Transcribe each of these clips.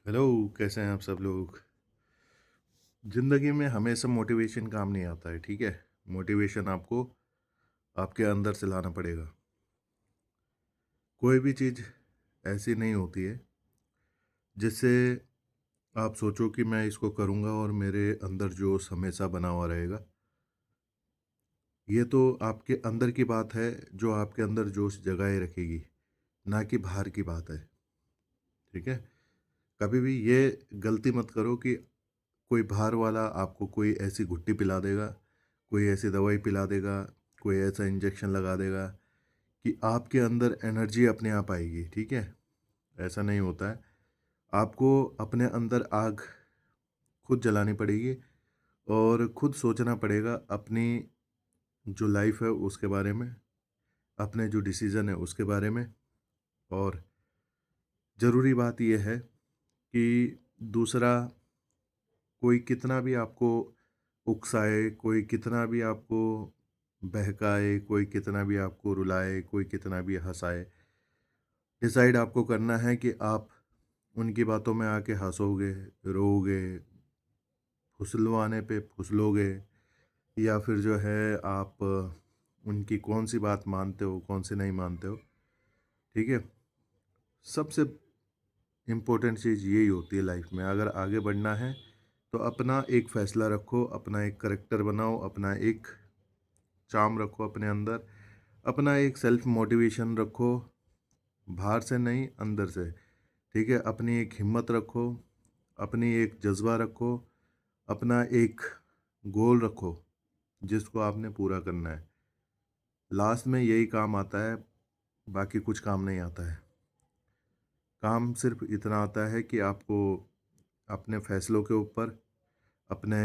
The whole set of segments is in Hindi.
हेलो। कैसे हैं आप सब लोग। ज़िंदगी में हमेशा मोटिवेशन काम नहीं आता है, ठीक है। मोटिवेशन आपको आपके अंदर से लाना पड़ेगा। कोई भी चीज़ ऐसी नहीं होती है जिससे आप सोचो कि मैं इसको करूँगा और मेरे अंदर जोश हमेशा बना हुआ रहेगा। ये तो आपके अंदर की बात है जो आपके अंदर जोश जगाए रखेगी, ना कि बाहर की बात है, ठीक है। कभी भी ये गलती मत करो कि कोई बाहर वाला आपको कोई ऐसी घुट्टी पिला देगा, कोई ऐसी दवाई पिला देगा, कोई ऐसा इंजेक्शन लगा देगा कि आपके अंदर एनर्जी अपने आप आएगी, ठीक है। ऐसा नहीं होता है। आपको अपने अंदर आग खुद जलानी पड़ेगी और खुद सोचना पड़ेगा अपनी जो लाइफ है उसके बारे में, अपने जो डिसीज़न है उसके बारे में। और ज़रूरी बात यह है कि दूसरा कोई कितना भी आपको उकसाए, कोई कितना भी आपको बहकाए, कोई कितना भी आपको रुलाए, कोई कितना भी हँसाए, डिसाइड आपको करना है कि आप उनकी बातों में आके हँसोगे, रोओगे, फुसलवाने पे फुसलोगे, या फिर जो है आप उनकी कौन-सी बात मानते हो, कौन-सी नहीं मानते हो, ठीक है। सबसे इम्पोर्टेंट चीज़ यही होती है लाइफ में। अगर आगे बढ़ना है तो अपना एक फ़ैसला रखो, अपना एक करैक्टर बनाओ, अपना एक चार्म रखो अपने अंदर, अपना एक सेल्फ मोटिवेशन रखो, बाहर से नहीं अंदर से, ठीक है। अपनी एक हिम्मत रखो, अपनी एक जज़्बा रखो, अपना एक गोल रखो जिसको आपने पूरा करना है। लास्ट में यही काम आता है, बाकी कुछ काम नहीं आता है। काम सिर्फ़ इतना आता है कि आपको अपने फ़ैसलों के ऊपर, अपने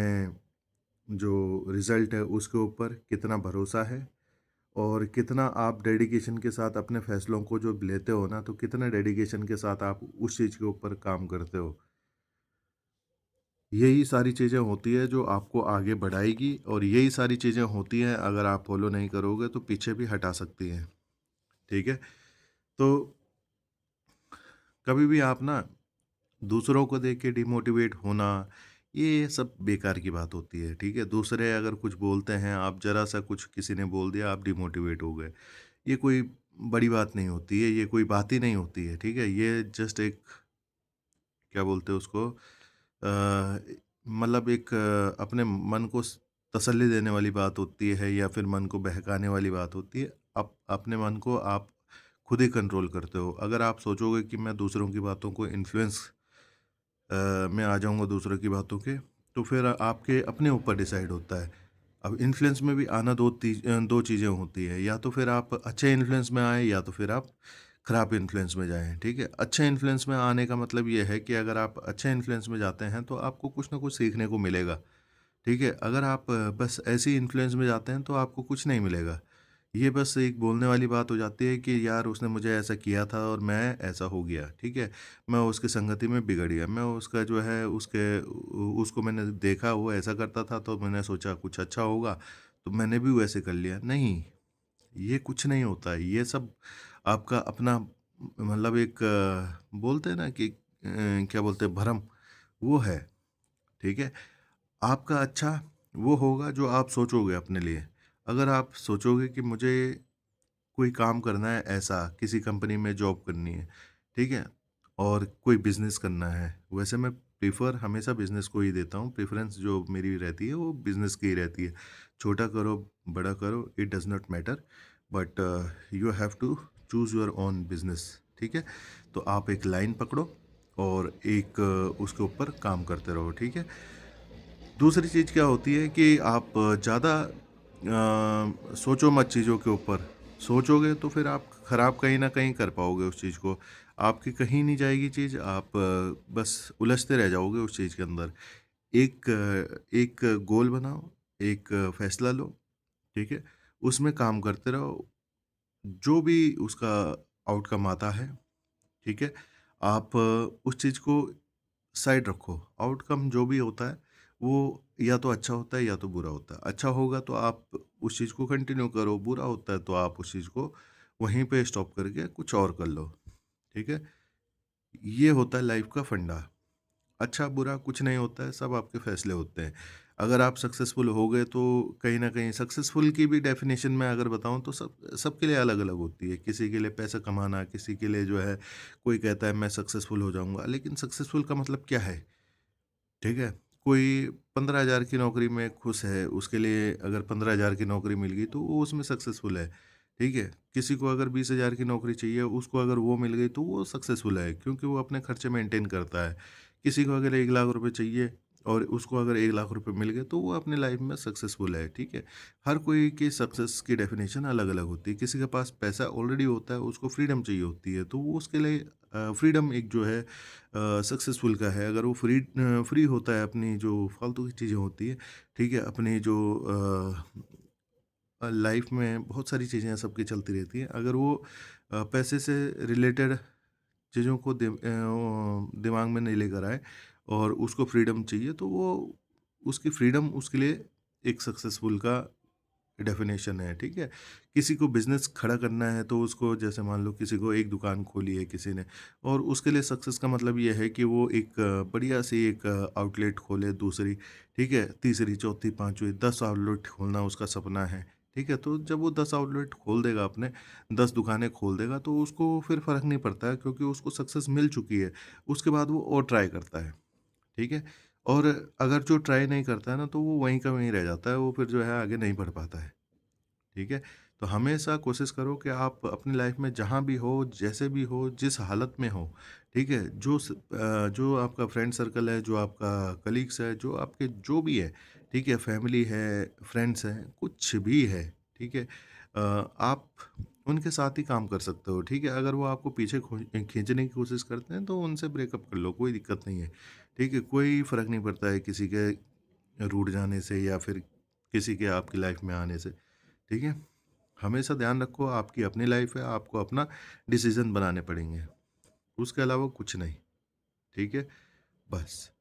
जो रिज़ल्ट है उसके ऊपर कितना भरोसा है और कितना आप डेडिकेशन के साथ अपने फ़ैसलों को जो लेते हो ना, तो कितने डेडिकेशन के साथ आप उस चीज़ के ऊपर काम करते हो। यही सारी चीज़ें होती है जो आपको आगे बढ़ाएगी और यही सारी चीज़ें होती हैं अगर आप फ़ॉलो नहीं करोगे तो पीछे भी हटा सकती हैं, ठीक है। तो कभी भी आप ना दूसरों को देख के डिमोटिवेट होना, ये सब बेकार की बात होती है, ठीक है। दूसरे अगर कुछ बोलते हैं, आप ज़रा-सा कुछ किसी ने बोल दिया, आप डिमोटिवेट हो गए। ये कोई बड़ी बात नहीं होती है, ये कोई बात ही नहीं होती है, ठीक है। ये जस्ट एक क्या बोलते हैं उसको, मतलब एक अपने मन को तसल्ली देने वाली बात होती है या फिर मन को बहकाने वाली बात होती है। आप अपने मन को आप खुद ही कंट्रोल करते हो। अगर आप सोचोगे कि मैं दूसरों की बातों को इन्फ्लुएंस में आ जाऊँगा दूसरों की बातों के, तो फिर आपके अपने ऊपर डिसाइड होता है। अब इन्फ्लुएंस में भी आना 2 चीज़ें होती हैं, या तो फिर आप अच्छे इन्फ्लुएंस में आएँ या तो फिर आप खराब इन्फ्लुएंस में जाएँ, ठीक है? अच्छे इन्फ्लुएंस में आने का मतलब ये है कि अगर आप अच्छे इन्फ्लुएंस में जाते हैं तो आपको कुछ ना कुछ सीखने को मिलेगा, ठीक है? अगर आप बस ऐसे ही इन्फ्लुएंस में जाते हैं तो आपको कुछ नहीं मिलेगा। ये बस एक बोलने वाली बात हो जाती है कि यार उसने मुझे ऐसा किया था और मैं ऐसा हो गया, ठीक है? मैं उसकी संगति में बिगड़ गया। मैं उसका जो है उसको मैंने देखा वो ऐसा करता था तो मैंने सोचा कुछ अच्छा होगा, तो मैंने भी वैसे कर लिया। नहीं, ये कुछ नहीं होता है। ये सब आपका अपना मतलब एक बोलते हैं ना कि क्या बोलते हैं भ्रम, वो है, ठीक है? आपका अच्छा वो होगा जो आप सोचोगे अपने लिए। अगर आप सोचोगे कि मुझे कोई काम करना है ऐसा, किसी कंपनी में जॉब करनी है, ठीक है? और कोई बिज़नेस करना है, वैसे मैं प्रेफ़र हमेशा बिज़नेस को ही देता हूँ, प्रेफ़रेंस जो मेरी रहती है वो बिज़नेस की ही रहती है। छोटा करो, बड़ा करो, it does not matter, but you have to choose your own business, ठीक है? तो आप एक लाइन पकड़ो और एक उसके ऊपर काम करते रहो, ठीक है? दूसरी चीज़ क्या होती है कि आप ज़्यादा सोचो मत चीज़ों के ऊपर। सोचोगे तो फिर आप खराब कहीं न कहीं कर पाओगे उस चीज़ को। आपकी कहीं नहीं जाएगी चीज़, आप बस उलझते रह जाओगे उस चीज़ के अंदर। एक गोल बनाओ, एक फ़ैसला लो, ठीक है? उसमें काम करते रहो, जो भी उसका आउटकम आता है, ठीक है? आप उस चीज़ को साइड रखो। आउटकम जो भी होता है, वो या तो अच्छा होता है या तो बुरा होता है। अच्छा होगा तो आप उस चीज़ को कंटिन्यू करो, बुरा होता है तो आप उस चीज़ को वहीं पे स्टॉप करके कुछ और कर लो, ठीक है? ये होता है लाइफ़ का फंडा। अच्छा-बुरा कुछ नहीं होता है, सब आपके फैसले होते हैं। अगर आप सक्सेसफुल हो गए तो कहीं न कहीं सक्सेसफुल की भी डेफ़िनेशन मैं अगर बताऊँ तो सबके लिए अलग-अलग होती है। किसी के लिए पैसा कमाना, किसी के लिए जो है कोई कहता है मैं सक्सेसफुल हो जाऊँगा, लेकिन सक्सेसफुल का मतलब क्या है? ठीक है? कोई 15,000 की नौकरी में खुश है, उसके लिए अगर 15,000 की नौकरी मिल गई तो वो उसमें सक्सेसफुल है, ठीक है? किसी को अगर 20,000 की नौकरी चाहिए, उसको अगर वो मिल गई तो वो सक्सेसफुल है क्योंकि वो अपने खर्चे मेंटेन करता है। किसी को अगर 1 लाख रुपए चाहिए और उसको अगर 1 लाख रुपए मिल गए तो वो अपनी लाइफ में सक्सेसफुल है, ठीक है? हर कोई की सक्सेस की डेफिनिशन अलग-अलग होती है। किसी के पास पैसा ऑलरेडी होता है, उसको फ्रीडम चाहिए होती है, तो वो उसके लिए फ्रीडम एक जो है सक्सेसफुल का है। अगर वो फ्री होता है अपनी जो फालतू की चीज़ें होती है, ठीक है? अपनी जो लाइफ में बहुत सारी चीज़ें सबकी चलती रहती हैं। अगर वो पैसे से रिलेटेड चीज़ों को दिमाग में नहीं लेकर आए और उसको फ्रीडम चाहिए तो वो उसकी फ्रीडम उसके लिए एक सक्सेसफुल का डेफ़िनेशन है, ठीक है? किसी को बिज़नेस खड़ा करना है तो उसको जैसे मान लो किसी को एक दुकान खोली है किसी ने और उसके लिए सक्सेस का मतलब ये है कि वो एक बढ़िया-सी एक आउटलेट खोले दूसरी, ठीक है? तीसरी, चौथी, पाँचवीं 10 आउटलेट खोलना उसका सपना है, ठीक है? तो जब वो 10 आउटलेट खोल देगा अपने, 10 दुकानें खोल देगा तो उसको फिर फ़र्क नहीं पड़ता है क्योंकि उसको सक्सेस मिल चुकी है। उसके बाद वो और ट्राई करता है, ठीक है? और अगर जो ट्राई नहीं करता है ना तो वो वहीं का वहीं रह जाता है, वो फिर जो है आगे नहीं बढ़ पाता है। ठीक है? तो हमेशा कोशिश करो कि आप अपनी लाइफ में जहाँ भी हो, जैसे भी हो, जिस हालत में हो, ठीक है? जो आपका फ्रेंड सर्कल है, जो आपका कलीग्स है, जो आपके जो भी है, ठीक है? फैमिली है, फ्रेंड्स हैं, कुछ भी है, ठीक है? आप उनके साथ ही काम कर सकते हो, ठीक है? अगर वो आपको पीछे खींचने की कोशिश करते हैं, तो उनसे ब्रेकअप कर लो, कोई दिक्कत नहीं है, ठीक है? कोई फ़र्क नहीं पड़ता है किसी के रूठ जाने से या फिर किसी के आपकी लाइफ में आने से, ठीक है? हमेशा ध्यान रखो आपकी अपनी लाइफ है, आपको अपना डिसीज़न बनाने पड़ेंगे। उसके अलावा कुछ नहीं, ठीक है? बस।